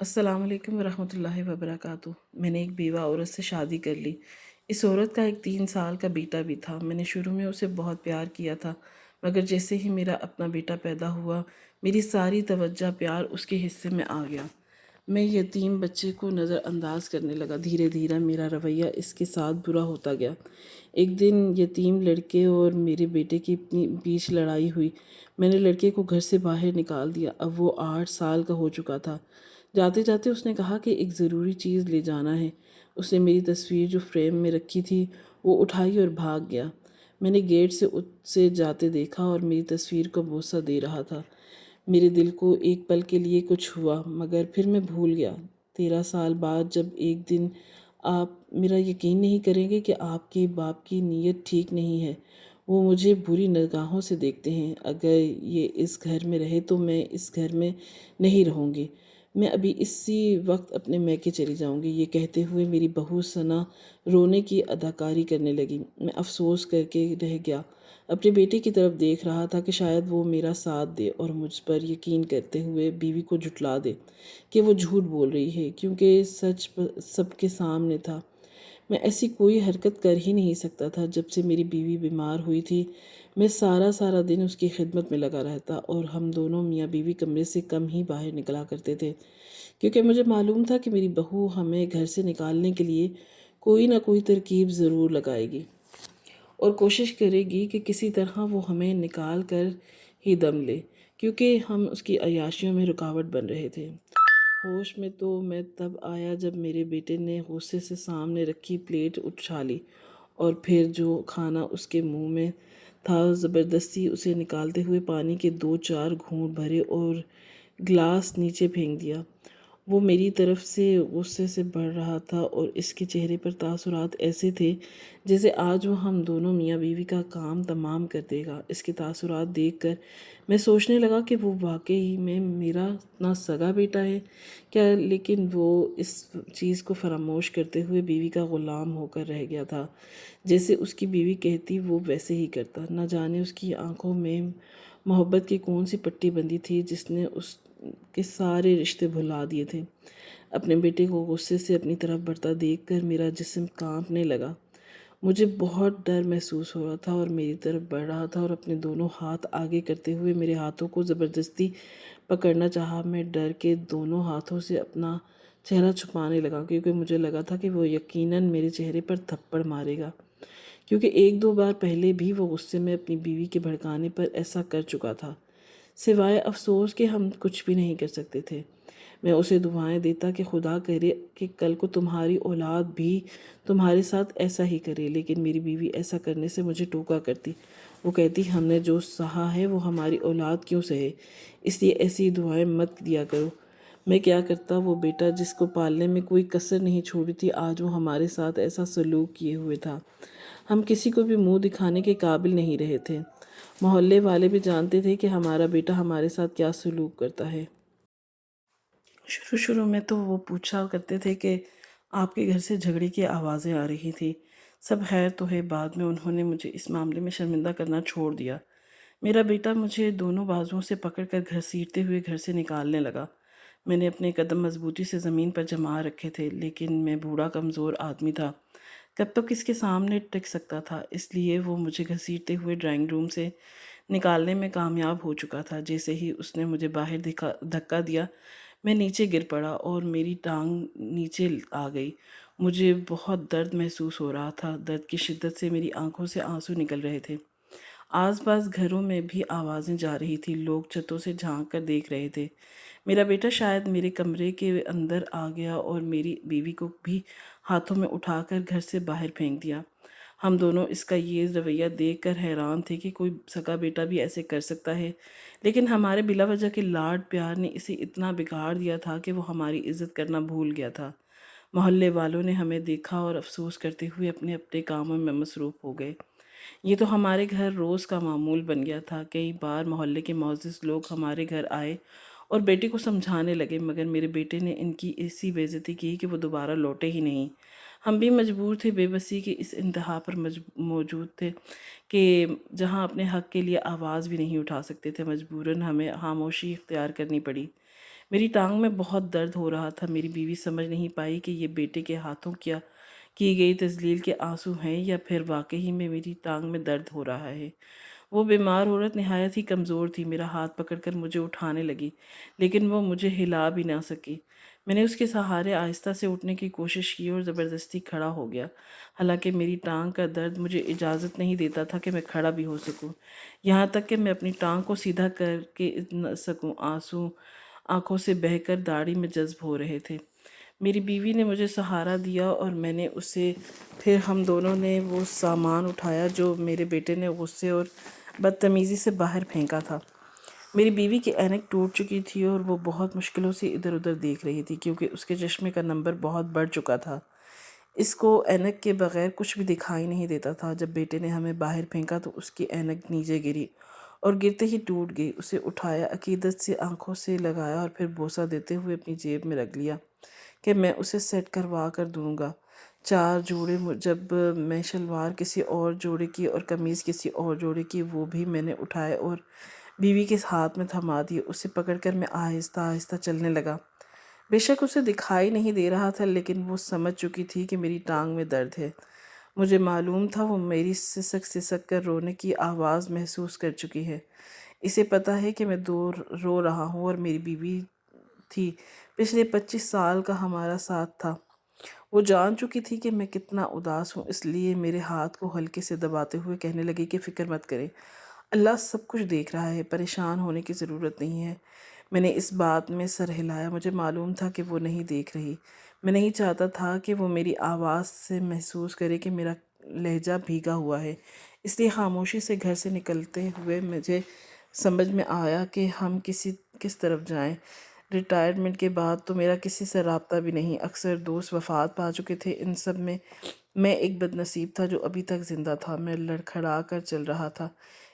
السلام علیکم ورحمۃ اللہ وبرکاتہ۔ میں نے ایک بیوہ عورت سے شادی کر لی۔ اس عورت کا ایک 3 سال کا بیٹا بھی تھا۔ میں نے شروع میں اسے بہت پیار کیا تھا، مگر جیسے ہی میرا اپنا بیٹا پیدا ہوا میری ساری توجہ پیار اس کے حصے میں آ گیا۔ میں یتیم بچے کو نظر انداز کرنے لگا۔ دھیرے دھیرے میرا رویہ اس کے ساتھ برا ہوتا گیا۔ ایک دن یتیم لڑکے اور میرے بیٹے کی بیچ لڑائی ہوئی۔ میں نے لڑکے کو گھر سے باہر نکال دیا۔ اب وہ 8 سال کا ہو چکا تھا۔ جاتے جاتے اس نے کہا کہ ایک ضروری چیز لے جانا ہے۔ اس نے میری تصویر جو فریم میں رکھی تھی وہ اٹھائی اور بھاگ گیا۔ میں نے گیٹ سے جاتے دیکھا اور میری تصویر کو بوسہ دے رہا تھا۔ میرے دل کو ایک پل کے لیے کچھ ہوا، مگر پھر میں بھول گیا۔ 13 سال بعد جب ایک دن آپ میرا یقین نہیں کریں گے کہ آپ کے باپ کی نیت ٹھیک نہیں ہے۔ وہ مجھے بری نگاہوں سے دیکھتے ہیں۔ اگر یہ اس گھر میں رہے تو میں اس گھر میں نہیں رہوں گی۔ میں ابھی اسی وقت اپنے میکے چلی جاؤں گی۔ یہ کہتے ہوئے میری بہو ثنا رونے کی اداکاری کرنے لگی۔ میں افسوس کر کے رہ گیا۔ اپنے بیٹے کی طرف دیکھ رہا تھا کہ شاید وہ میرا ساتھ دے اور مجھ پر یقین کرتے ہوئے بیوی کو جھٹلا دے کہ وہ جھوٹ بول رہی ہے، کیونکہ سچ سب کے سامنے تھا۔ میں ایسی کوئی حرکت کر ہی نہیں سکتا تھا۔ جب سے میری بیوی بیمار ہوئی تھی میں سارا دن اس کی خدمت میں لگا رہتا اور ہم دونوں میاں بیوی کمرے سے کم ہی باہر نکلا کرتے تھے، کیونکہ مجھے معلوم تھا کہ میری بہو ہمیں گھر سے نکالنے کے لیے کوئی نہ کوئی ترکیب ضرور لگائے گی اور کوشش کرے گی کہ کسی طرح وہ ہمیں نکال کر ہی دم لے، کیونکہ ہم اس کی عیاشیوں میں رکاوٹ بن رہے تھے۔ ہوش میں تو میں تب آیا جب میرے بیٹے نے غصے سے سامنے رکھی پلیٹ اٹھا لی اور پھر جو کھانا اس کے منہ میں تھا زبردستی اسے نکالتے ہوئے پانی کے 2-4 گھونٹ بھرے اور گلاس نیچے پھینک دیا۔ وہ میری طرف سے غصے سے بڑھ رہا تھا اور اس کے چہرے پر تاثرات ایسے تھے جیسے آج وہ ہم دونوں میاں بیوی کا کام تمام کر دے گا۔ اس کے تاثرات دیکھ کر میں سوچنے لگا کہ وہ واقعی میں میرا نہ سگا بیٹا ہے کیا، لیکن وہ اس چیز کو فراموش کرتے ہوئے بیوی کا غلام ہو کر رہ گیا تھا۔ جیسے اس کی بیوی کہتی وہ ویسے ہی کرتا۔ نہ جانے اس کی آنکھوں میں محبت کی کون سی پٹی بندھی تھی جس نے اس کے سارے رشتے بھلا دیے تھے۔ اپنے بیٹے کو غصے سے اپنی طرف بڑھتا دیکھ کر میرا جسم کانپنے لگا۔ مجھے بہت ڈر محسوس ہو رہا تھا اور میری طرف بڑھ رہا تھا اور اپنے دونوں ہاتھ آگے کرتے ہوئے میرے ہاتھوں کو زبردستی پکڑنا چاہا۔ میں ڈر کے دونوں ہاتھوں سے اپنا چہرہ چھپانے لگا، کیونکہ مجھے لگا تھا کہ وہ یقیناً میرے چہرے پر تھپڑ مارے گا، کیونکہ 1-2 بار پہلے بھی وہ غصے میں اپنی بیوی کے بھڑکانے پر ایسا کر چکا تھا۔ سوائے افسوس کہ ہم کچھ بھی نہیں کر سکتے تھے۔ میں اسے دعائیں دیتا کہ خدا کرے کہ کل کو تمہاری اولاد بھی تمہارے ساتھ ایسا ہی کرے، لیکن میری بیوی ایسا کرنے سے مجھے ٹوکا کرتی۔ وہ کہتی ہم نے جو سہا ہے وہ ہماری اولاد کیوں سہے، اس لیے ایسی دعائیں مت دیا کرو۔ میں کیا کرتا، وہ بیٹا جس کو پالنے میں کوئی کسر نہیں چھوڑی تھی آج وہ ہمارے ساتھ ایسا سلوک کیے ہوئے تھا۔ ہم کسی کو بھی منہ دکھانے کے قابل نہیں رہے تھے۔ محلے والے بھی جانتے تھے کہ ہمارا بیٹا ہمارے ساتھ کیا سلوک کرتا ہے۔ شروع میں تو وہ پوچھا کرتے تھے کہ آپ کے گھر سے جھگڑے کی آوازیں آ رہی تھی، سب خیر تو ہے۔ بعد میں انہوں نے مجھے اس معاملے میں شرمندہ کرنا چھوڑ دیا۔ میرا بیٹا مجھے دونوں بازوؤں سے پکڑ کر گھسیٹتے ہوئے گھر سے نکالنے لگا۔ میں نے اپنے قدم مضبوطی سے زمین پر جما رکھے تھے، لیکن میں بوڑھا کمزور آدمی تھا، کب تک اس کے سامنے ٹک سکتا تھا، اس لیے وہ مجھے گھسیٹتے ہوئے ڈرائنگ روم سے نکالنے میں کامیاب ہو چکا تھا۔ جیسے ہی اس نے مجھے باہر دھکا دیا میں نیچے گر پڑا اور میری ٹانگ نیچے آ گئی۔ مجھے بہت درد محسوس ہو رہا تھا۔ درد کی شدت سے میری آنکھوں سے آنسو نکل رہے تھے۔ آس پاس گھروں میں بھی آوازیں جا رہی تھی، لوگ چھتوں سے جھانک کر دیکھ رہے تھے۔ میرا بیٹا شاید میرے کمرے کے اندر آ گیا اور میری بیوی کو بھی ہاتھوں میں اٹھا کر گھر سے باہر پھینک دیا۔ ہم دونوں اس کا یہ رویہ دیکھ کر حیران تھے کہ کوئی سگا بیٹا بھی ایسے کر سکتا ہے، لیکن ہمارے بلا وجہ کے لاڈ پیار نے اسے اتنا بگاڑ دیا تھا کہ وہ ہماری عزت کرنا بھول گیا تھا۔ محلے والوں نے ہمیں دیکھا اور افسوس کرتے ہوئے اپنے اپنے کاموں میں مصروف ہو گئے۔ یہ تو ہمارے گھر روز کا معمول بن گیا تھا۔ کئی بار محلے کے معزز لوگ ہمارے گھر آئے اور بیٹے کو سمجھانے لگے، مگر میرے بیٹے نے ان کی ایسی بے عزتی کی کہ وہ دوبارہ لوٹے ہی نہیں۔ ہم بھی مجبور تھے، بے بسی کے اس انتہا پر موجود تھے کہ جہاں اپنے حق کے لیے آواز بھی نہیں اٹھا سکتے تھے، مجبوراً ہمیں خاموشی اختیار کرنی پڑی۔ میری ٹانگ میں بہت درد ہو رہا تھا۔ میری بیوی سمجھ نہیں پائی کہ یہ بیٹے کے ہاتھوں کیا کی گئی تذلیل کے آنسو ہیں یا پھر واقعی میں میری ٹانگ میں درد ہو رہا ہے۔ وہ بیمار عورت نہایت ہی کمزور تھی، میرا ہاتھ پکڑ کر مجھے اٹھانے لگی، لیکن وہ مجھے ہلا بھی نہ سکی۔ میں نے اس کے سہارے آہستہ سے اٹھنے کی کوشش کی اور زبردستی کھڑا ہو گیا، حالانکہ میری ٹانگ کا درد مجھے اجازت نہیں دیتا تھا کہ میں کھڑا بھی ہو سکوں، یہاں تک کہ میں اپنی ٹانگ کو سیدھا کر کے نہ سکوں۔ آنسو آنکھوں سے بہہ کر داڑھی میں جذب ہو رہے تھے۔ میری بیوی نے مجھے سہارا دیا اور میں نے اسے، پھر ہم دونوں نے وہ سامان اٹھایا جو میرے بیٹے نے غصے اور بدتمیزی سے باہر پھینکا تھا۔ میری بیوی کی اینک ٹوٹ چکی تھی اور وہ بہت مشکلوں سے ادھر ادھر دیکھ رہی تھی کیونکہ اس کے چشمے کا نمبر بہت بڑھ چکا تھا۔ اس کو اینک کے بغیر کچھ بھی دکھائی نہیں دیتا تھا۔ جب بیٹے نے ہمیں باہر پھینکا تو اس کی اینک نیچے گری اور گرتے ہی ٹوٹ گئی۔ اسے اٹھایا، عقیدت سے آنکھوں سے لگایا اور پھر بوسہ دیتے ہوئے اپنی جیب میں رکھ لیا کہ میں اسے سیٹ کروا کر دوں گا۔ 4 جوڑے جب میں شلوار کسی اور جوڑے کی اور قمیض کسی اور جوڑے کی، وہ بھی میں نے اٹھائے اور بیوی کے ہاتھ میں تھما دیے۔ اسے پکڑ کر میں آہستہ آہستہ چلنے لگا۔ بے شک اسے دکھائی نہیں دے رہا تھا، لیکن وہ سمجھ چکی تھی کہ میری ٹانگ میں درد ہے۔ مجھے معلوم تھا وہ میری سسک سسک کر رونے کی آواز محسوس کر چکی ہے۔ اسے پتہ ہے کہ میں رو رہا ہوں اور میری بیوی تھی، پچھلے 25 سال کا ہمارا ساتھ تھا۔ وہ جان چکی تھی کہ میں کتنا اداس ہوں، اس لیے میرے ہاتھ کو ہلکے سے دباتے ہوئے کہنے لگی کہ فکر مت کرے، اللہ سب کچھ دیکھ رہا ہے، پریشان ہونے کی ضرورت نہیں ہے۔ میں نے اس بات میں سر ہلایا۔ مجھے معلوم تھا کہ وہ نہیں دیکھ رہی۔ میں نہیں چاہتا تھا کہ وہ میری آواز سے محسوس کرے کہ میرا لہجہ بھیگا ہوا ہے، اس لیے خاموشی سے گھر سے نکلتے ہوئے مجھے سمجھ میں آیا کہ ہم کس طرف جائیں۔ ریٹائرمنٹ کے بعد تو میرا کسی سے رابطہ بھی نہیں، اکثر دوست وفات پا چکے تھے، ان سب میں ایک بد نصیب تھا جو ابھی تک زندہ تھا۔ میں لڑکھڑا کر چل رہا تھا،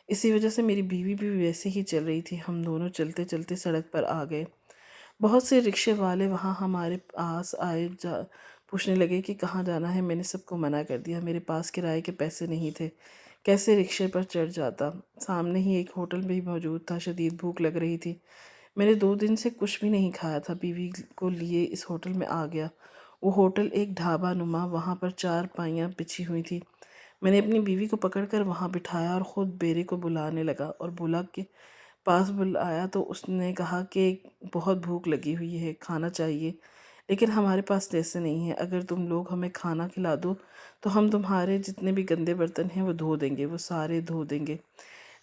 اسی وجہ سے میری بیوی بھی ویسے ہی چل رہی تھی۔ ہم دونوں چلتے چلتے سڑک پر آ گئے۔ بہت سے رکشے والے وہاں ہمارے پاس آئے، پوچھنے لگے کہ کہاں جانا ہے۔ میں نے سب کو منع کر دیا، میرے پاس کرائے کے پیسے نہیں تھے، کیسے رکشے پر چڑھ جاتا۔ سامنے ہی ایک ہوٹل بھی موجود تھا، شدید بھوک لگ رہی تھی۔ میں نے 2 دن سے کچھ بھی نہیں کھایا تھا، بیوی کو لیے اس ہوٹل میں آ گیا۔ وہ ہوٹل ایک ڈھابا نما، وہاں پر 4 پائیاں بچھی ہوئی تھی۔ میں نے اپنی بیوی کو پکڑ کر وہاں بٹھایا اور خود بیرے کو بلانے لگا اور بولا کہ پاس بلایا تو اس نے کہا کہ بہت بھوک لگی ہوئی ہے، کھانا چاہیے، لیکن ہمارے پاس پیسے نہیں ہیں۔ اگر تم لوگ ہمیں کھانا کھلا دو تو ہم تمہارے جتنے بھی گندے برتن ہیں وہ دھو دیں گے، وہ سارے دھو دیں گے،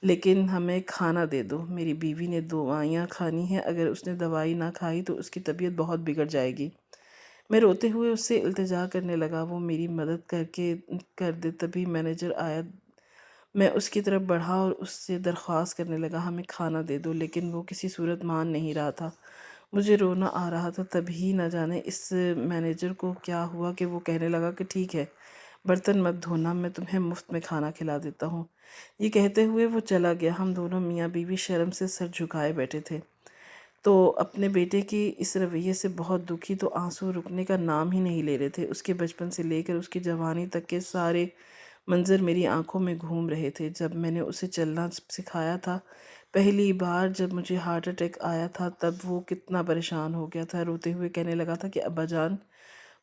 لیکن ہمیں کھانا دے دو۔ میری بیوی نے دوائیاں کھانی ہیں، اگر اس نے دوائی نہ کھائی تو اس کی طبیعت بہت بگڑ جائے گی۔ میں روتے ہوئے اس سے التجا کرنے لگا وہ میری مدد کر دے۔ تبھی مینیجر آیا۔ میں اس کی طرف بڑھا اور اس سے درخواست کرنے لگا ہمیں کھانا دے دو، لیکن وہ کسی صورت مان نہیں رہا تھا۔ مجھے رونا آ رہا تھا۔ تبھی نہ جانے اس مینیجر کو کیا ہوا کہ وہ کہنے لگا کہ ٹھیک ہے، برتن مت دھونا، میں تمہیں مفت میں کھانا کھلا دیتا ہوں۔ یہ کہتے ہوئے وہ چلا گیا۔ ہم دونوں میاں بیوی شرم سے سر جھکائے بیٹھے تھے، تو اپنے بیٹے کی اس رویے سے بہت دکھی، تو آنسو رکنے کا نام ہی نہیں لے رہے تھے۔ اس کے بچپن سے لے کر اس کی جوانی تک کے سارے منظر میری آنکھوں میں گھوم رہے تھے۔ جب میں نے اسے چلنا سکھایا تھا، پہلی بار جب مجھے ہارٹ اٹیک آیا تھا، تب وہ کتنا پریشان ہو گیا تھا، روتے ہوئے کہنے لگا تھا کہ ابا جان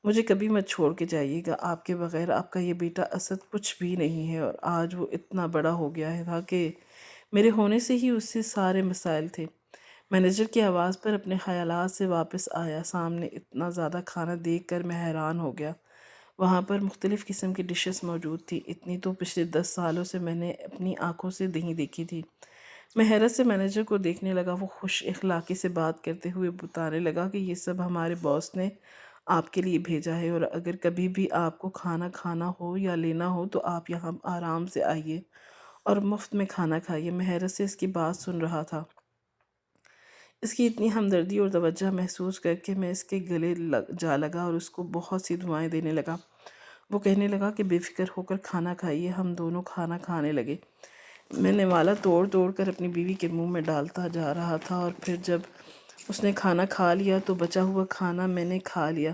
مجھے کبھی مت چھوڑ کے جائیے گا، آپ کے بغیر آپ کا یہ بیٹا اسد کچھ بھی نہیں ہے۔ اور آج وہ اتنا بڑا ہو گیا تھا کہ میرے ہونے سے ہی اس سے سارے مسائل تھے۔ مینیجر کی آواز پر اپنے خیالات سے واپس آیا۔ سامنے اتنا زیادہ کھانا دیکھ کر میں حیران ہو گیا۔ وہاں پر مختلف قسم کی ڈشز موجود تھی، اتنی تو پچھلے 10 سالوں سے میں نے اپنی آنکھوں سے نہیں دیکھی تھی۔ میں حیرت سے مینیجر کو دیکھنے لگا۔ وہ خوش اخلاقی سے بات کرتے ہوئے بتانے لگا کہ یہ سب ہمارے باس نے آپ کے لیے بھیجا ہے، اور اگر کبھی بھی آپ کو کھانا کھانا ہو یا لینا ہو تو آپ یہاں آرام سے آئیے اور مفت میں کھانا کھائیے۔ میں حیرت سے اس کی بات سن رہا تھا۔ اس کی اتنی ہمدردی اور توجہ محسوس کر کے میں اس کے گلے جا لگا اور اس کو بہت سی دعائیں دینے لگا۔ وہ کہنے لگا کہ بے فکر ہو کر کھانا کھائیے۔ ہم دونوں کھانا کھانے لگے۔ میں نوالا توڑ توڑ کر اپنی بیوی کے منہ میں ڈالتا جا رہا تھا، اور پھر جب اس نے کھانا کھا لیا تو بچا ہوا کھانا میں نے کھا لیا۔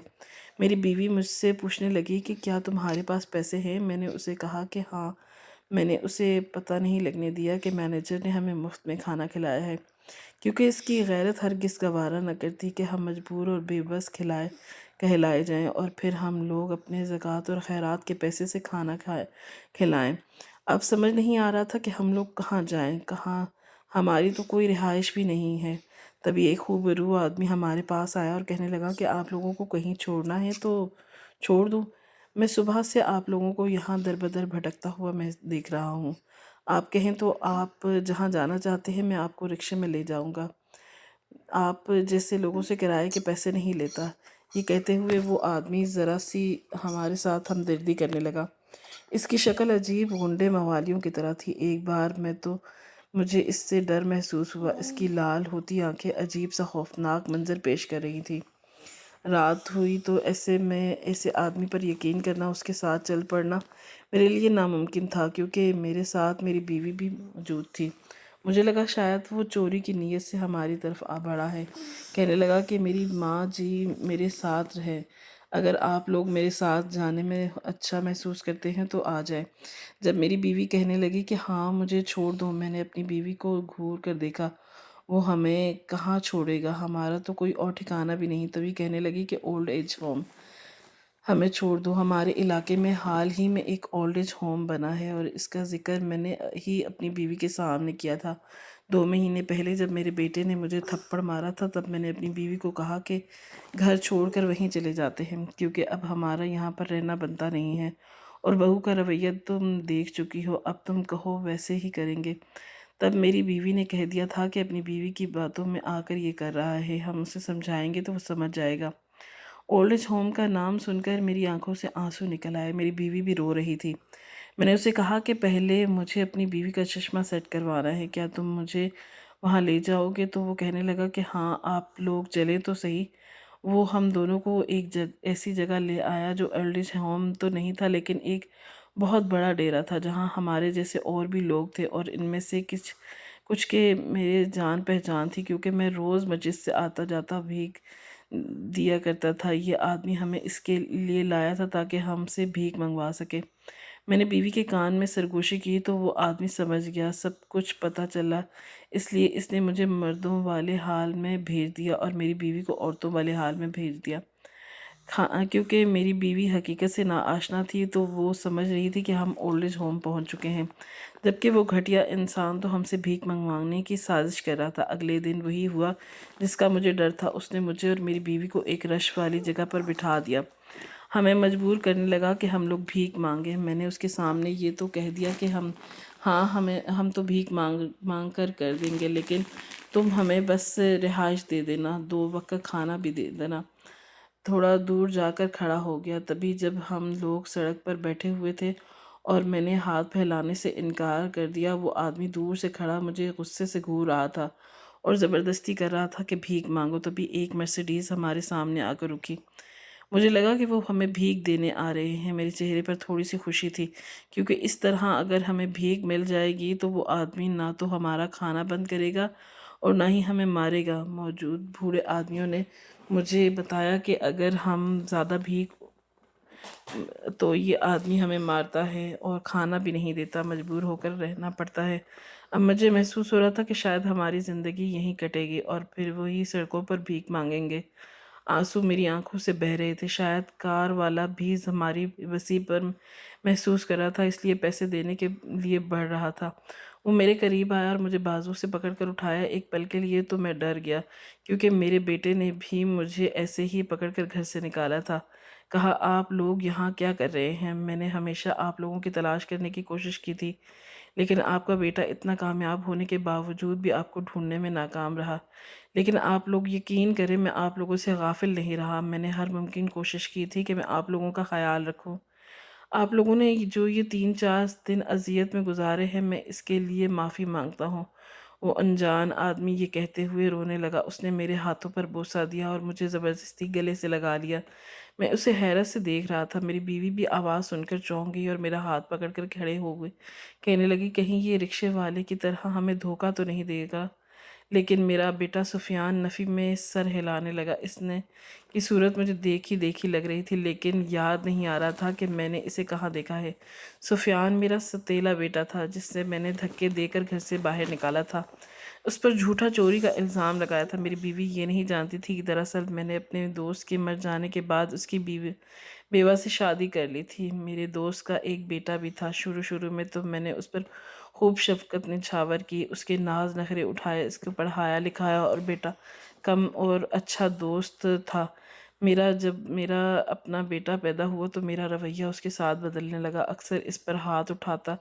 میری بیوی مجھ سے پوچھنے لگی کہ کیا تمہارے پاس پیسے ہیں؟ میں نے اسے کہا کہ ہاں۔ میں نے اسے پتہ نہیں لگنے دیا کہ مینیجر نے ہمیں مفت میں کھانا کھلایا ہے۔ کیونکہ اس کی غیرت ہرگز گوارا نہ کرتی کہ ہم مجبور اور بے بس کہلائے جائیں اور پھر ہم لوگ اپنے زکوٰۃ اور خیرات کے پیسے سے کھانا کھلائیں۔ اب سمجھ نہیں آ رہا تھا کہ ہم لوگ کہاں جائیں، کہاں، ہماری تو کوئی رہائش بھی نہیں ہے۔ تبھی ایک خوبرو آدمی ہمارے پاس آیا اور کہنے لگا کہ آپ لوگوں کو کہیں چھوڑنا ہے تو چھوڑ دوں، میں صبح سے آپ لوگوں کو یہاں در بدر بھٹکتا ہوا میں دیکھ رہا ہوں، آپ کہیں تو آپ جہاں جانا چاہتے ہیں میں آپ کو رکشے میں لے جاؤں گا، آپ جیسے لوگوں سے کرائے کے پیسے نہیں لیتا۔ یہ کہتے ہوئے وہ آدمی ذرا سی ہمارے ساتھ ہمدردی کرنے لگا۔ اس کی شکل عجیب غنڈے موالیوں کی طرح تھی۔ ایک بار میں تو مجھے اس سے ڈر محسوس ہوا۔ اس کی لال ہوتی آنکھیں عجیب سا خوفناک منظر پیش کر رہی تھی۔ رات ہوئی تو ایسے آدمی پر یقین کرنا، اس کے ساتھ چل پڑنا میرے لیے ناممکن تھا، کیونکہ میرے ساتھ میری بیوی بھی موجود تھی۔ مجھے لگا شاید وہ چوری کی نیت سے ہماری طرف آ بڑھا ہے۔ کہنے لگا کہ میری ماں جی میرے ساتھ رہیں، اگر آپ لوگ میرے ساتھ جانے میں اچھا محسوس کرتے ہیں تو آ جائیں۔ جب میری بیوی کہنے لگی کہ ہاں مجھے چھوڑ دو، میں نے اپنی بیوی کو گھور کر دیکھا، وہ ہمیں کہاں چھوڑے گا، ہمارا تو کوئی اور ٹھکانہ بھی نہیں۔ تبھی کہنے لگی کہ اولڈ ایج ہوم ہمیں چھوڑ دو، ہمارے علاقے میں حال ہی میں ایک اولڈ ایج ہوم بنا ہے اور اس کا ذکر میں نے ہی اپنی بیوی کے سامنے کیا تھا۔ 2 مہینے پہلے جب میرے بیٹے نے مجھے تھپڑ مارا تھا تب میں نے اپنی بیوی کو کہا کہ گھر چھوڑ کر وہیں چلے جاتے ہیں، کیونکہ اب ہمارا یہاں پر رہنا بنتا نہیں ہے، اور بہو کا رویہ تم دیکھ چکی ہو، اب تم کہو ویسے ہی کریں گے۔ تب میری بیوی نے کہہ دیا تھا کہ اپنی بیوی کی باتوں میں آ کر یہ کر رہا ہے، ہم اسے سمجھائیں گے تو وہ سمجھ جائے گا۔ اولڈ ایج ہوم کا نام سن کر میری آنکھوں سے آنسو نکل آئے۔ میری بیوی بھی رو رہی تھی۔ میں نے اسے کہا کہ پہلے مجھے اپنی بیوی کا چشمہ سیٹ کروانا ہے، کیا تم مجھے وہاں لے جاؤ گے؟ تو وہ کہنے لگا کہ ہاں آپ لوگ چلیں تو صحیح۔ وہ ہم دونوں کو ایک ایسی جگہ لے آیا جو اولڈ ایج ہوم تو نہیں تھا، لیکن ایک بہت بڑا ڈیرا تھا جہاں ہمارے جیسے اور بھی لوگ تھے، اور ان میں سے کچھ کے میرے جان پہچان تھی، کیونکہ میں روز مسجد سے آتا جاتا بھیک دیا کرتا تھا۔ یہ آدمی ہمیں اس کے لیے لایا تھا تاکہ ہم سے بھیک منگوا سکے۔ میں نے بیوی کے کان میں سرگوشی کی تو وہ آدمی سمجھ گیا، سب کچھ پتہ چلا، اس لیے اس نے مجھے مردوں والے حال میں بھیج دیا اور میری بیوی کو عورتوں والے حال میں بھیج دیا۔ کیونکہ میری بیوی حقیقت سے ناآشنا تھی تو وہ سمجھ رہی تھی کہ ہم اولڈ ایج ہوم پہنچ چکے ہیں، جبکہ وہ گھٹیا انسان تو ہم سے بھیک منگوانے کی سازش کر رہا تھا۔ اگلے دن وہی ہوا جس کا مجھے ڈر تھا۔ اس نے مجھے اور میری بیوی کو ایک رش والی جگہ پر بٹھا دیا، ہمیں مجبور کرنے لگا کہ ہم لوگ بھیک مانگیں۔ میں نے اس کے سامنے یہ تو کہہ دیا کہ ہم تو بھیک مانگ کر دیں گے، لیکن تم ہمیں بس رہائش دے دینا، 2 وقت کا کھانا بھی دے دینا۔ تھوڑا دور جا کر کھڑا ہو گیا، تبھی جب ہم لوگ سڑک پر بیٹھے ہوئے تھے اور میں نے ہاتھ پھیلانے سے انکار کر دیا، وہ آدمی دور سے کھڑا مجھے غصے سے گھور رہا تھا اور زبردستی کر رہا تھا کہ بھیک مانگو۔ تبھی ایک مرسیڈیز ہمارے سامنے آ کر رکی۔ مجھے لگا کہ وہ ہمیں بھیک دینے آ رہے ہیں۔ میرے چہرے پر تھوڑی سی خوشی تھی، کیونکہ اس طرح اگر ہمیں بھیک مل جائے گی تو وہ آدمی نہ تو ہمارا کھانا بند کرے گا اور نہ ہی ہمیں مارے گا۔ موجود بوڑھے آدمیوں نے مجھے بتایا کہ اگر ہم زیادہ بھیک تو یہ آدمی ہمیں مارتا ہے اور کھانا بھی نہیں دیتا، مجبور ہو کر رہنا پڑتا ہے۔ اب مجھے محسوس ہو رہا تھا کہ شاید ہماری زندگی یہیں کٹے گی اور پھر وہی سڑکوں پر بھیک مانگیں گے۔ آنسو میری آنکھوں سے بہہ رہے تھے۔ شاید کار والا بھی ہماری وسیع پر محسوس کر رہا تھا، اس لیے پیسے دینے کے لیے بڑھ رہا تھا۔ وہ میرے قریب آیا اور مجھے بازو سے پکڑ کر اٹھایا۔ ایک پل کے لیے تو میں ڈر گیا، کیونکہ میرے بیٹے نے بھی مجھے ایسے ہی پکڑ کر گھر سے نکالا تھا۔ کہا آپ لوگ یہاں کیا کر رہے ہیں؟ میں نے ہمیشہ آپ لوگوں کی تلاش کرنے کی کوشش کی تھی، لیکن آپ کا بیٹا اتنا کامیاب ہونے کے باوجود بھی آپ کو ڈھونڈنے میں ناکام رہا۔ لیکن آپ لوگ یقین کریں میں آپ لوگوں سے غافل نہیں رہا، میں نے ہر ممکن کوشش کی تھی کہ میں آپ لوگوں کا خیال رکھوں۔ آپ لوگوں نے جو یہ 3-4 دن اذیت میں گزارے ہیں، میں اس کے لیے معافی مانگتا ہوں۔ وہ انجان آدمی یہ کہتے ہوئے رونے لگا۔ اس نے میرے ہاتھوں پر بوسہ دیا اور مجھے زبردستی گلے سے لگا لیا۔ میں اسے حیرت سے دیکھ رہا تھا۔ میری بیوی بھی آواز سن کر چونک گئی اور میرا ہاتھ پکڑ کر کھڑے ہو گئے، کہنے لگی کہیں یہ رکشے والے کی طرح ہمیں دھوکہ تو نہیں دے گا۔ لیکن میرا بیٹا سفیان نفی میں سر ہلانے لگا۔ اس نے کی صورت مجھے دیکھی لگ رہی تھی، لیکن یاد نہیں آ رہا تھا کہ میں نے اسے کہاں دیکھا ہے۔ سفیان میرا ستیلا بیٹا تھا جس سے میں نے دھکے دے کر گھر سے باہر نکالا تھا۔ اس پر جھوٹا چوری کا الزام لگایا تھا۔ میری بیوی یہ نہیں جانتی تھی کہ دراصل میں نے اپنے دوست کے مر جانے کے بعد اس کی بیوہ سے شادی کر لی تھی۔ میرے دوست کا ایک بیٹا بھی تھا۔ شروع میں تو میں نے اس پر خوب شفقت نچھاور کی، اس کے ناز نخرے اٹھائے، اس کو پڑھایا لکھایا، اور بیٹا کم اور اچھا دوست تھا میرا۔ جب میرا اپنا بیٹا پیدا ہوا تو میرا رویہ اس کے ساتھ بدلنے لگا۔ اکثر اس پر ہاتھ اٹھاتا،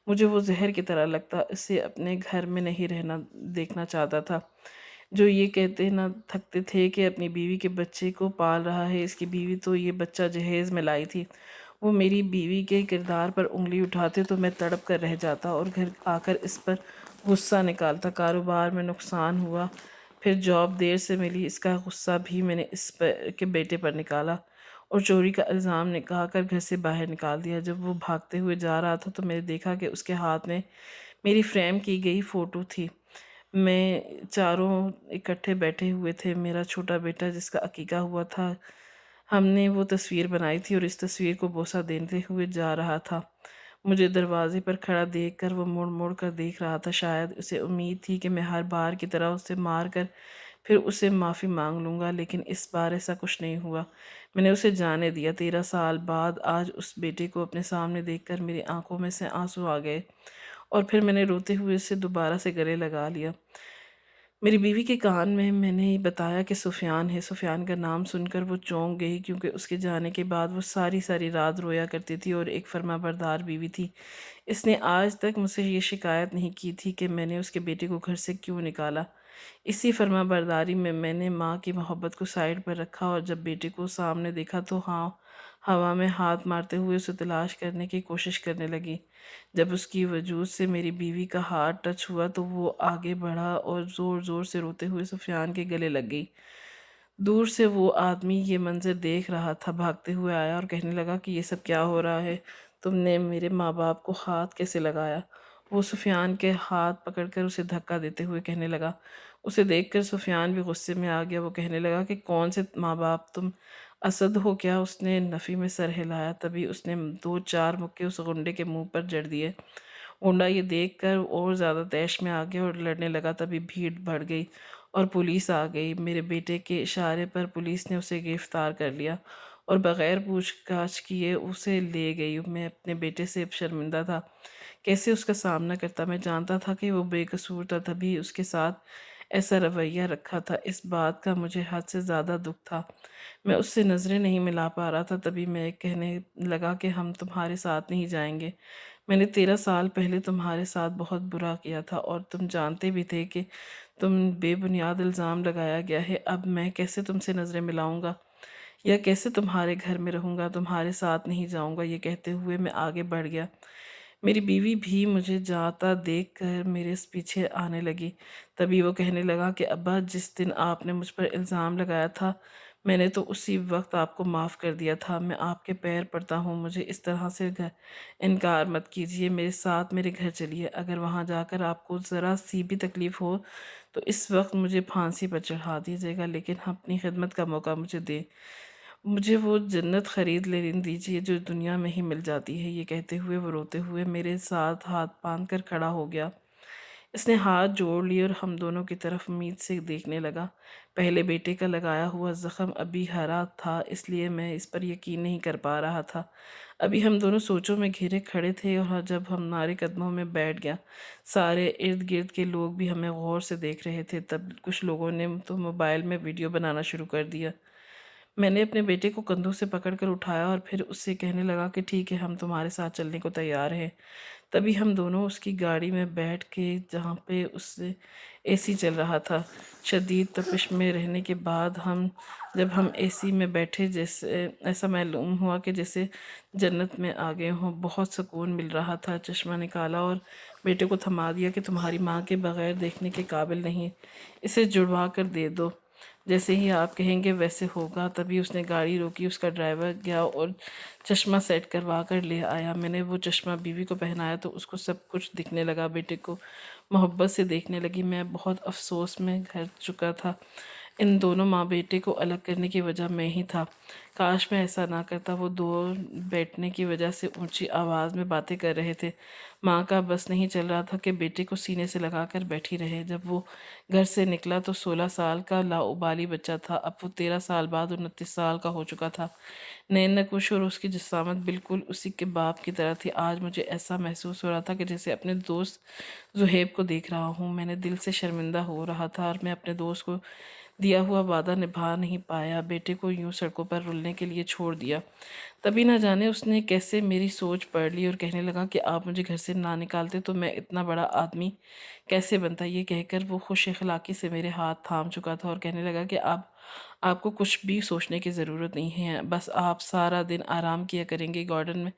مجھے وہ زہر کی طرح لگتا۔ اسے اپنے گھر میں نہیں رہنا دیکھنا چاہتا تھا۔ جو یہ کہتے نہ تھکتے تھے کہ اپنی بیوی کے بچے کو پال رہا ہے، اس کی بیوی تو یہ بچہ جہیز میں لائی تھی۔ وہ میری بیوی کے کردار پر انگلی اٹھاتے تو میں تڑپ کر رہ جاتا اور گھر آ کر اس پر غصہ نکالتا۔ کاروبار میں نقصان ہوا، پھر جاب دیر سے ملی، اس کا غصہ بھی میں نے اس کے بیٹے پر نکالا اور چوری کا الزام لگا کر گھر سے باہر نکال دیا۔ جب وہ بھاگتے ہوئے جا رہا تھا تو میں نے دیکھا کہ اس کے ہاتھ میں میری فریم کی گئی فوٹو تھی۔ میں چاروں اکٹھے بیٹھے ہوئے تھے۔ میرا چھوٹا بیٹا جس کا عقیقہ ہوا تھا، ہم نے وہ تصویر بنائی تھی اور اس تصویر کو بوسہ دیتے ہوئے جا رہا تھا۔ مجھے دروازے پر کھڑا دیکھ کر وہ مڑ مڑ کر دیکھ رہا تھا۔ شاید اسے امید تھی کہ میں ہر بار کی طرح اسے مار کر پھر اسے معافی مانگ لوں گا، لیکن اس بار ایسا کچھ نہیں ہوا۔ میں نے اسے جانے دیا۔ 13 سال بعد آج اس بیٹے کو اپنے سامنے دیکھ کر میری آنکھوں میں سے آنسو آ گئے اور پھر میں نے روتے ہوئے اسے دوبارہ سے گلے لگا لیا۔ میری بیوی کے کان میں نے بتایا کہ سفیان ہے۔ سفیان کا نام سن کر وہ چونک گئی، کیونکہ اس کے جانے کے بعد وہ ساری رات رویا کرتی تھی اور ایک فرما بردار بیوی تھی۔ اس نے آج تک مجھ سے یہ شکایت نہیں کی تھی کہ میں نے اس کے بیٹے کو گھر سے کیوں نکالا۔ اسی فرما برداری میں نے ماں کی محبت کو سائیڈ پر رکھا اور جب بیٹے کو سامنے دیکھا تو ہوا میں ہاتھ مارتے ہوئے اسے تلاش کرنے کی کوشش کرنے لگی۔ جب اس کی وجود سے میری بیوی کا ہاتھ ٹچ ہوا تو وہ آگے بڑھا اور زور سے روتے ہوئے سفیان کے گلے لگ گئی۔ دور سے وہ آدمی یہ منظر دیکھ رہا تھا، بھاگتے ہوئے آیا اور کہنے لگا کہ یہ سب کیا ہو رہا ہے؟ تم نے میرے ماں باپ کو ہاتھ کیسے لگایا؟ وہ سفیان کے ہاتھ پکڑ کر اسے دھکا دیتے ہوئے کہنے لگا۔ اسے دیکھ کر سفیان بھی غصے میں آ گیا۔ وہ کہنے لگا کہ کون سے ماں باپ؟ تم اسد ہو کیا؟ اس نے نفی میں سر ہلایا۔ تبھی اس نے 2-4 مکے اس غنڈے کے منہ پر جڑ دیے۔ غنڈا یہ دیکھ کر اور زیادہ طیش میں آ گیا اور لڑنے لگا۔ تبھی بھیڑ بڑھ گئی اور پولیس آ گئی۔ میرے بیٹے کے اشارے پر پولیس نے اسے گرفتار کر لیا اور بغیر پوچھ گچھ کیے اسے لے گئی۔ میں اپنے بیٹے سے شرمندہ تھا۔ کیسے اس کا سامنا کرتا؟ میں جانتا تھا کہ وہ بے قصور تھا، تبھی اس کے ساتھ ایسا رویہ رکھا تھا۔ اس بات کا مجھے حد سے زیادہ دکھ تھا۔ میں اس سے نظریں نہیں ملا پا رہا تھا۔ تبھی میں کہنے لگا کہ ہم تمہارے ساتھ نہیں جائیں گے۔ میں نے 13 سال پہلے تمہارے ساتھ بہت برا کیا تھا اور تم جانتے بھی تھے کہ تم بے بنیاد الزام لگایا گیا ہے۔ اب میں کیسے تم سے نظریں ملاؤں گا یا کیسے تمہارے گھر میں رہوں گا؟ تمہارے ساتھ نہیں جاؤں گا۔ یہ کہتے ہوئے میں آگے بڑھ گیا۔ میری بیوی بھی مجھے جاتا دیکھ کر میرے پیچھے آنے لگی۔ تبھی وہ کہنے لگا کہ ابا، جس دن آپ نے مجھ پر الزام لگایا تھا میں نے تو اسی وقت آپ کو معاف کر دیا تھا۔ میں آپ کے پیر پڑتا ہوں، مجھے اس طرح سے انکار مت کیجیے۔ میرے ساتھ میرے گھر چلیے۔ اگر وہاں جا کر آپ کو ذرا سی بھی تکلیف ہو تو اس وقت مجھے پھانسی پر چڑھا دیجیے گا، لیکن اپنی خدمت کا موقع مجھے دیں۔ مجھے وہ جنت خرید لینے دیجیے جو دنیا میں ہی مل جاتی ہے۔ یہ کہتے ہوئے وہ روتے ہوئے میرے ساتھ ہاتھ باندھ کر کھڑا ہو گیا۔ اس نے ہاتھ جوڑ لیے اور ہم دونوں کی طرف امید سے دیکھنے لگا۔ پہلے بیٹے کا لگایا ہوا زخم ابھی ہرا تھا، اس لیے میں اس پر یقین نہیں کر پا رہا تھا۔ ابھی ہم دونوں سوچوں میں گھرے کھڑے تھے اور جب ہمارے قدموں میں بیٹھ گیا، سارے ارد گرد کے لوگ بھی ہمیں غور سے دیکھ رہے تھے۔ تب کچھ لوگوں نے تو موبائل میں ویڈیو بنانا شروع کر دیا۔ میں نے اپنے بیٹے کو کندھوں سے پکڑ کر اٹھایا اور پھر اس سے کہنے لگا کہ ٹھیک ہے، ہم تمہارے ساتھ چلنے کو تیار ہیں۔ تبھی ہم دونوں اس کی گاڑی میں بیٹھ کے، جہاں پہ اس سے اے سی چل رہا تھا، شدید تپش میں رہنے کے بعد جب ہم اے سی میں بیٹھے، جیسے ایسا معلوم ہوا کہ جیسے جنت میں آ گئے ہوں۔ بہت سکون مل رہا تھا۔ چشمہ نکالا اور بیٹے کو تھما دیا کہ تمہاری ماں کے بغیر دیکھنے کے قابل نہیں، اسے جڑوا کر دے دو، جیسے ہی آپ کہیں گے ویسے ہوگا۔ تبھی اس نے گاڑی روکی، اس کا ڈرائیور گیا اور چشمہ سیٹ کروا کر لے آیا۔ میں نے وہ چشمہ بیوی کو پہنایا تو اس کو سب کچھ دکھنے لگا۔ بیٹے کو محبت سے دیکھنے لگی۔ میں بہت افسوس میں گھر چکا تھا۔ ان دونوں ماں بیٹے کو الگ کرنے کی وجہ میں ہی تھا۔ کاش میں ایسا نہ کرتا۔ وہ دو بیٹھنے کی وجہ سے اونچی آواز میں باتیں کر رہے تھے۔ ماں کا بس نہیں چل رہا تھا کہ بیٹے کو سینے سے لگا کر بیٹھی رہے۔ جب وہ گھر سے نکلا تو 16 سال کا لاابالی بچہ تھا، اب وہ 13 سال بعد 29 سال کا ہو چکا تھا۔ نین نکوش اور اس کی جسامت بالکل اسی کے باپ کی طرح تھی۔ آج مجھے ایسا محسوس ہو رہا تھا کہ جیسے اپنے دوست زہیب کو دیکھ رہا ہوں۔ میں نے دل سے شرمندہ ہو رہا تھا اور میں اپنے دوست کو دیا ہوا وعدہ نبھا نہیں پایا، بیٹے کو یوں سڑکوں پر رلنے کے لیے چھوڑ دیا۔ تبھی نہ جانے اس نے کیسے میری سوچ پڑھ لی اور کہنے لگا کہ آپ مجھے گھر سے نہ نکالتے تو میں اتنا بڑا آدمی کیسے بنتا۔ یہ کہہ کر وہ خوش اخلاقی سے میرے ہاتھ تھام چکا تھا اور کہنے لگا کہ آپ کو کچھ بھی سوچنے کی ضرورت نہیں ہے، بس آپ سارا دن آرام کیا کریں گے، گارڈن میں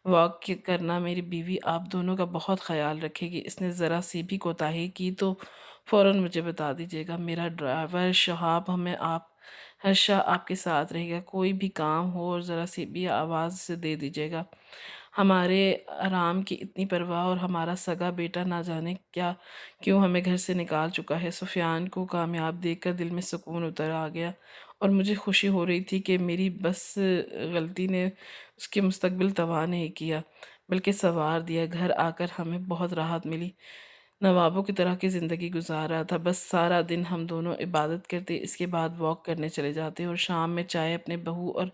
واک کرنا، میری بیوی آپ دونوں کا بہت خیال رکھے گی۔ اس نے ذرا سی بھی کوتاہی کی تو فوراً مجھے بتا دیجیے گا۔ میرا ڈرائیور شہاب ہمیشہ آپ کے ساتھ رہے گا، کوئی بھی کام ہو اور ذرا سی بھی آواز سے دے دیجیے گا۔ ہمارے آرام کی اتنی پرواہ اور ہمارا سگا بیٹا نہ جانے کیوں ہمیں گھر سے نکال چکا ہے۔ سفیان کو کامیاب دیکھ کر دل میں سکون اتر آ گیا اور مجھے خوشی ہو رہی تھی کہ میری بس غلطی نے اس کے مستقبل تباہ نہیں کیا بلکہ سنوار دیا۔ گھر آ کر ہمیں بہت راحت ملی، نوابوں کی طرح کی زندگی گزار رہا تھا۔ بس سارا دن ہم دونوں عبادت کرتے، اس کے بعد واک کرنے چلے جاتے اور شام میں چائے اپنے بہو اور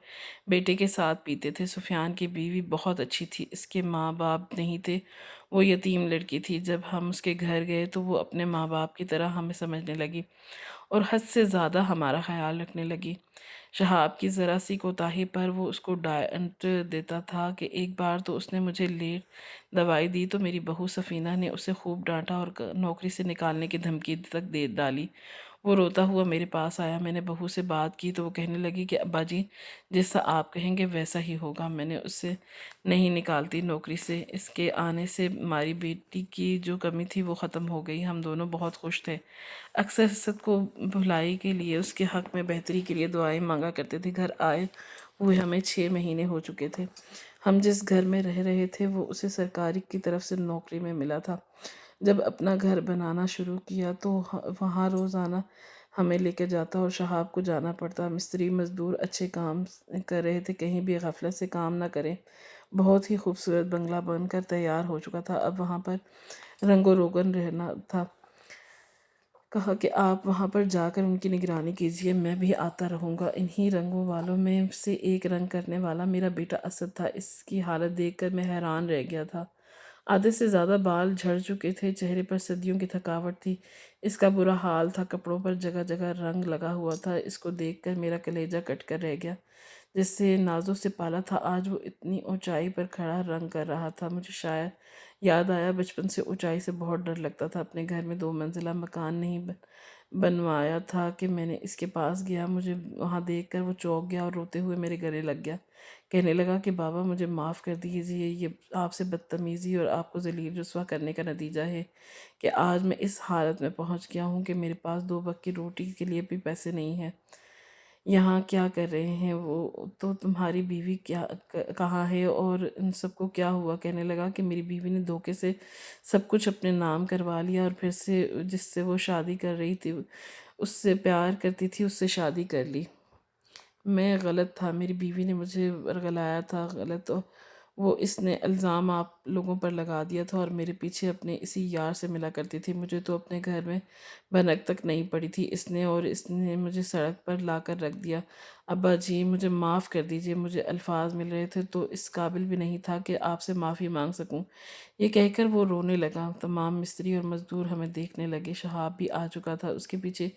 بیٹے کے ساتھ پیتے تھے۔ سفیان کی بیوی بہت اچھی تھی، اس کے ماں باپ نہیں تھے، وہ یتیم لڑکی تھی۔ جب ہم اس کے گھر گئے تو وہ اپنے ماں باپ کی طرح ہمیں سمجھنے لگی اور حد سے زیادہ ہمارا خیال رکھنے لگی۔ شہاب کی ذرا سی کوتاہی پر وہ اس کو ڈانٹ دیتا تھا کہ ایک بار تو اس نے مجھے لیٹ دوائی دی تو میری بہو سفینہ نے اسے خوب ڈانٹا اور نوکری سے نکالنے کی دھمکی تک دے ڈالی۔ وہ روتا ہوا میرے پاس آیا، میں نے بہو سے بات کی تو وہ کہنے لگی کہ ابا جی جیسا آپ کہیں گے ویسا ہی ہوگا۔ میں نے اسے نہیں نکالتی نوکری سے، اس کے آنے سے ہماری بیٹی کی جو کمی تھی وہ ختم ہو گئی۔ ہم دونوں بہت خوش تھے، اکثر حسد کو بھلائی کے لیے، اس کے حق میں بہتری کے لیے دعائیں مانگا کرتے تھے۔ گھر آئے ہوئے ہمیں 6 مہینے ہو چکے تھے۔ ہم جس گھر میں رہ رہے تھے وہ اسے سرکاری کی طرف سے نوکری میں ملا تھا۔ جب اپنا گھر بنانا شروع کیا تو وہاں روزانہ ہمیں لے کے جاتا اور شہاب کو جانا پڑتا۔ مستری مزدور اچھے کام کر رہے تھے، کہیں بھی غفلت سے کام نہ کریں۔ بہت ہی خوبصورت بنگلہ بن کر تیار ہو چکا تھا، اب وہاں پر رنگ و روگن رہنا تھا۔ کہا کہ آپ وہاں پر جا کر ان کی نگرانی کیجئے، میں بھی آتا رہوں گا۔ انہی رنگوں والوں میں سے ایک رنگ کرنے والا میرا بیٹا اسد تھا۔ اس کی حالت دیکھ کر میں حیران رہ گیا تھا۔ آدھے سے زیادہ بال جھڑ چکے تھے، چہرے پر صدیوں کی تھکاوٹ تھی، اس کا برا حال تھا، کپڑوں پر جگہ جگہ رنگ لگا ہوا تھا۔ اس کو دیکھ کر میرا کلیجہ کٹ کر رہ گیا۔ جس سے نازوں سے پالا تھا آج وہ اتنی اونچائی پر کھڑا رنگ کر رہا تھا۔ مجھے شاید یاد آیا بچپن سے اونچائی سے بہت ڈر لگتا تھا۔ اپنے گھر میں 2 منزلہ مکان نہیں بنوایا تھا کہ میں نے اس کے پاس گیا، مجھے وہاں دیکھ کر وہ چونک گیا اور روتے ہوئے میرے گلے لگ گیا۔ کہنے لگا کہ بابا مجھے معاف کر دیجئے، یہ آپ سے بدتمیزی اور آپ کو ذلیل رسوا کرنے کا نتیجہ ہے کہ آج میں اس حالت میں پہنچ گیا ہوں کہ میرے پاس 2 وقت کی روٹی کے لیے بھی پیسے نہیں ہیں۔ یہاں کیا کر رہے ہیں وہ تو تمہاری بیوی کہاں ہے اور ان سب کو کیا ہوا؟ کہنے لگا کہ میری بیوی نے دھوکے سے سب کچھ اپنے نام کروا لیا اور پھر سے جس سے وہ شادی کر رہی تھی، اس سے پیار کرتی تھی، اس سے شادی کر لی۔ میں غلط تھا، میری بیوی نے مجھے ورگلایا تھا، غلط وہ اس نے الزام آپ لوگوں پر لگا دیا تھا اور میرے پیچھے اپنے اسی یار سے ملا کرتی تھی۔ مجھے تو اپنے گھر میں بھنک تک نہیں پڑی تھی اس نے مجھے سڑک پر لا کر رکھ دیا۔ ابا جی مجھے معاف کر دیجئے، مجھے الفاظ مل رہے تھے تو اس قابل بھی نہیں تھا کہ آپ سے معافی مانگ سکوں۔ یہ کہہ کر وہ رونے لگا۔ تمام مستری اور مزدور ہمیں دیکھنے لگے۔ شہاب بھی آ چکا تھا، اس کے پیچھے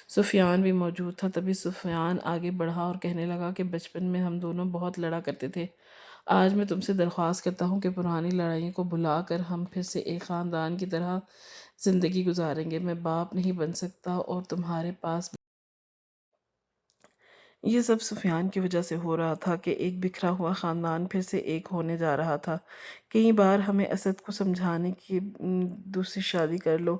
سفیان بھی موجود تھا۔ تبھی سفیان آگے بڑھا اور کہنے لگا کہ بچپن میں ہم دونوں بہت لڑا کرتے تھے۔ آج میں تم سے درخواست کرتا ہوں کہ پرانی لڑائیوں کو بھلا کر ہم پھر سے ایک خاندان کی طرح زندگی گزاریں گے۔ میں باپ نہیں بن سکتا اور تمہارے پاس یہ سب سفیان کی وجہ سے ہو رہا تھا کہ ایک بکھرا ہوا خاندان پھر سے ایک ہونے جا رہا تھا۔ کئی بار ہمیں اسد کو سمجھانے کی دوسری شادی کر لو،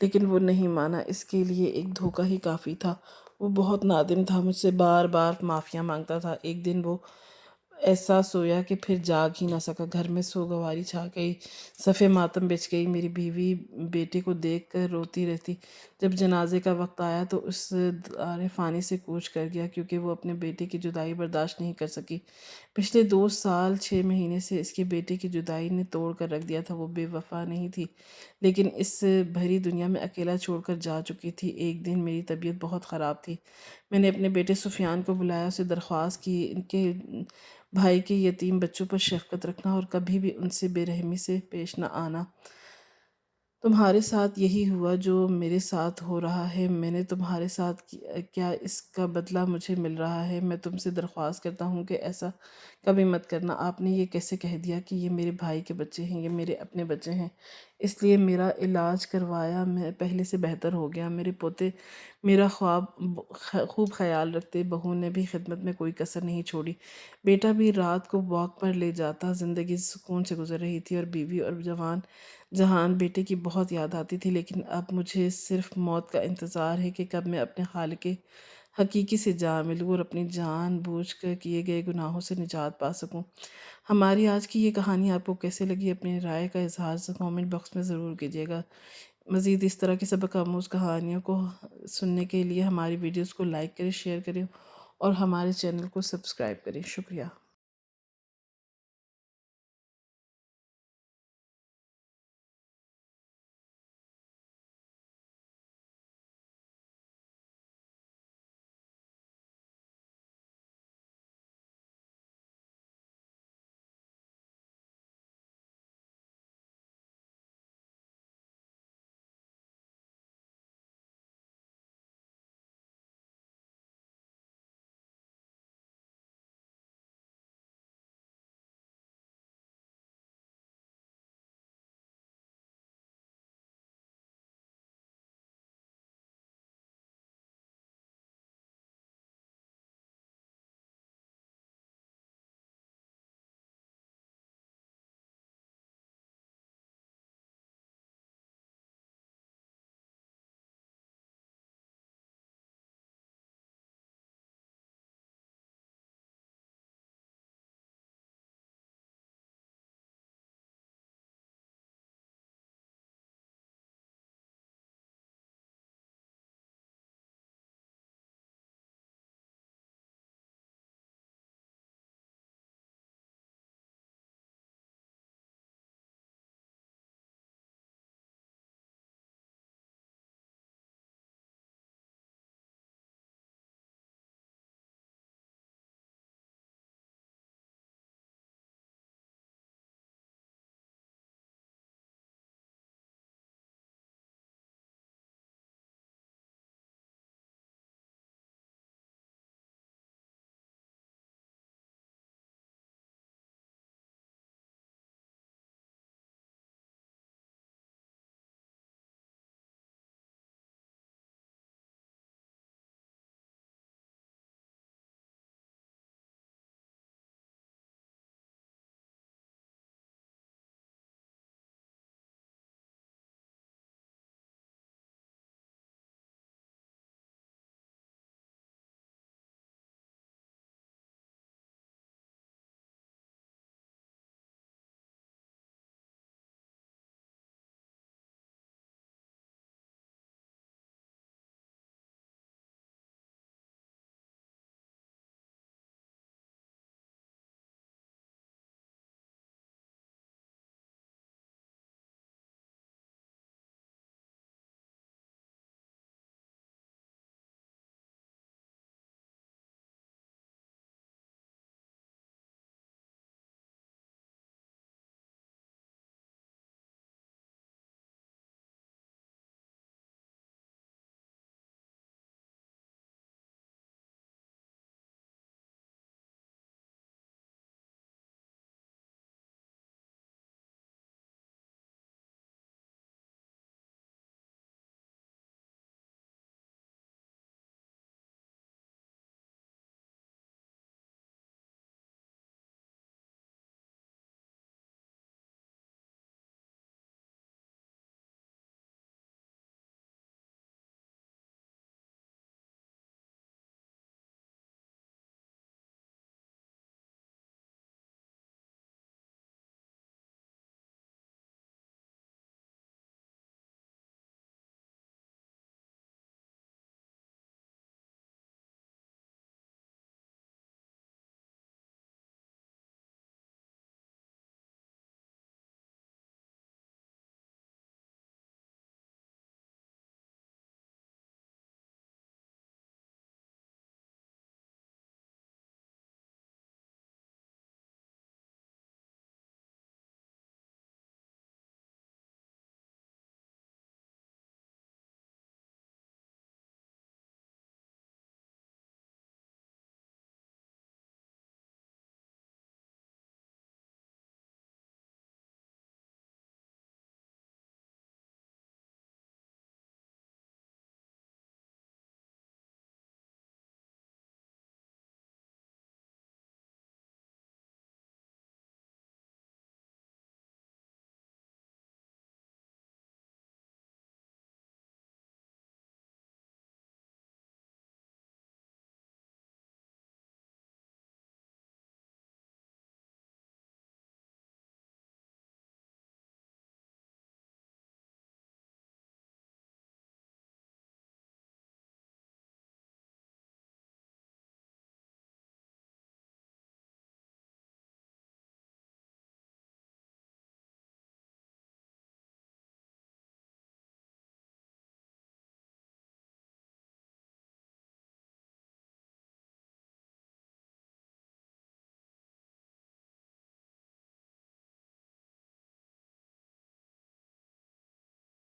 لیکن وہ نہیں مانا۔ اس کے لیے ایک دھوکہ ہی کافی تھا۔ وہ بہت نادم تھا، مجھ سے بار بار معافیاں مانگتا تھا۔ ایک دن وہ احساس ہویا کہ پھر جاگ ہی نہ سکا۔ گھر میں سوگواری چھا گئی، صفِ ماتم بچ گئی۔ میری بیوی بیٹے کو دیکھ کر روتی رہتی۔ جب جنازے کا وقت آیا تو اس دار فانی سے کوچ کر گیا، کیونکہ وہ اپنے بیٹے کی جدائی برداشت نہیں کر سکی۔ پچھلے 2 سال 6 مہینے سے اس کے بیٹے کی جدائی نے توڑ کر رکھ دیا تھا۔ وہ بے وفا نہیں تھی، لیکن اس بھری دنیا میں اکیلا چھوڑ کر جا چکی تھی۔ ایک دن میری طبیعت بہت خراب تھی۔ میں نے اپنے بیٹے سفیان کو بلایا، اسے درخواست کی ان کے بھائی کے یتیم بچوں پر شفقت رکھنا اور کبھی بھی ان سے بے رحمی سے پیش نہ آنا۔ تمہارے ساتھ یہی ہوا جو میرے ساتھ ہو رہا ہے۔ میں نے تمہارے ساتھ کیا اس کا بدلہ مجھے مل رہا ہے۔ میں تم سے درخواست کرتا ہوں کہ ایسا کبھی مت کرنا۔ آپ نے یہ کیسے کہہ دیا کہ یہ میرے بھائی کے بچے ہیں؟ یہ میرے اپنے بچے ہیں۔ اس لیے میرا علاج کروایا، میں پہلے سے بہتر ہو گیا۔ میرے پوتے میرا خوب خیال رکھتے۔ بہو نے بھی خدمت میں کوئی کسر نہیں چھوڑی۔ بیٹا بھی رات کو واک پر لے جاتا۔ زندگی سکون سے گزر رہی تھی، اور بیوی اور جہان بیٹے کی بہت یاد آتی تھی۔ لیکن اب مجھے صرف موت کا انتظار ہے کہ کب میں اپنے خالق حقیقی سے جا ملوں اور اپنی جان بوجھ کر کیے گئے گناہوں سے نجات پا سکوں۔ ہماری آج کی یہ کہانی آپ کو کیسے لگی؟ اپنی رائے کا اظہار کامنٹ باکس میں ضرور کیجیے گا۔ مزید اس طرح کی سبق آموز کہانیوں کو سننے کے لیے ہماری ویڈیوز کو لائک کریں، شیئر کریں اور ہمارے چینل کو سبسکرائب کریں۔ شکریہ۔